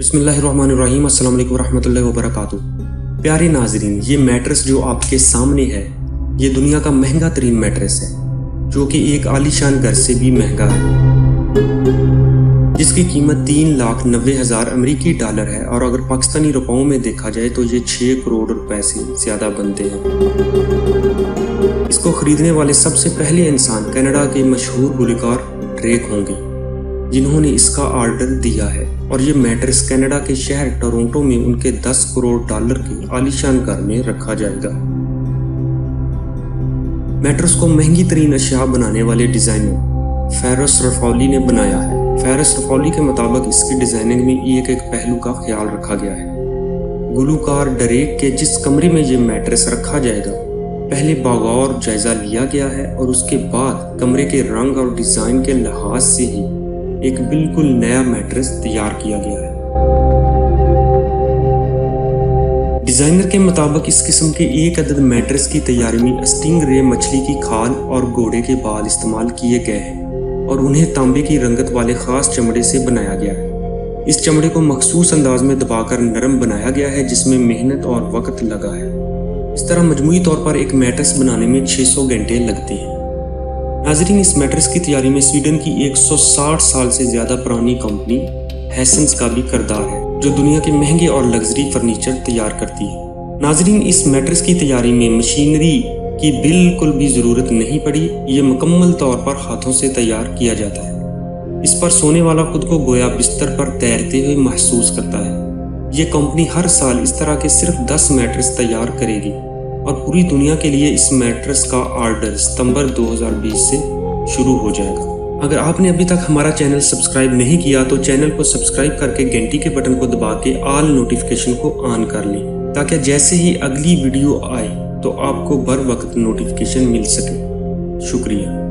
बिस्मिल्लाहिर्रहमानिर्रहीम, अस्सलाम वालेकुम रहमतुल्लाहि व बरकातुहू। प्यारे नाजरीन, ये मैट्रेस जो आपके सामने है ये दुनिया का महंगा तरीन मैट्रेस है, जो कि एक आलीशान घर से भी महंगा है, जिसकी कीमत 3,90,000 अमेरिकी डॉलर है और अगर पाकिस्तानी रुपयों में देखा जाए तो ये 6 करोड़ रुपए से ज़्यादा बनते हैं। इसको खरीदने वाले सबसे पहले इंसान कनाडा के मशहूर गुलकार ड्रेक होंगे, जिन्होंने इसका ऑर्डर दिया है और ये मैट्रेस कनाडा के शहर टोरंटो में उनके 10 करोड़ डॉलर के आलीशान घर में रखा जाएगा। मैट्रेस को महंगी तरीन अशिया बनाने वाले डिजाइनर फेरस रफौली ने बनाया है। फेरस रफौली के मुताबिक इसकी डिजाइनिंग में एक एक पहलू का ख्याल रखा गया है। गुलकार ड्रेक के जिस कमरे में ये मैट्रेस रखा जाएगा पहले बगौर जायजा लिया गया है और उसके बाद कमरे के रंग और डिजाइन के लिहाज से ही एक बिल्कुल नया मैट्रेस तैयार किया गया है। डिजाइनर के मुताबिक इस किस्म के एक अदद मैट्रेस की तैयारी में स्टिंग रे मछली की खाल और घोड़े के बाल इस्तेमाल किए गए हैं और उन्हें तांबे की रंगत वाले खास चमड़े से बनाया गया है। इस चमड़े को मखसूस अंदाज में दबाकर नरम बनाया गया है, जिसमें मेहनत और वक्त लगा है। इस तरह मजमूई तौर पर एक मैट्रेस बनाने में 600 घंटे लगते हैं। नाजरीन, इस मैट्रेस की तैयारी में स्वीडन की 160 साल से ज्यादा पुरानी कंपनी हैसेंस का भी किरदार है, जो दुनिया के महंगे और लग्जरी फर्नीचर तैयार करती है। नाजरीन, इस मैट्रेस की तैयारी में मशीनरी की बिल्कुल भी जरूरत नहीं पड़ी, ये मुकम्मल तौर पर हाथों से तैयार किया जाता है। इस पर सोने वाला खुद को गोया बिस्तर पर तैरते हुए महसूस करता है। ये कंपनी हर साल इस तरह के सिर्फ 10 मैट्रेस तैयार करेगी और पूरी दुनिया के लिए इस मैट्रेस का ऑर्डर सितंबर 2020 से शुरू हो जाएगा। अगर आपने अभी तक हमारा चैनल सब्सक्राइब नहीं किया तो चैनल को सब्सक्राइब करके घंटी के बटन को दबा के ऑल नोटिफिकेशन को ऑन कर लें, ताकि जैसे ही अगली वीडियो आए तो आपको बर वक्त नोटिफिकेशन मिल सके। शुक्रिया।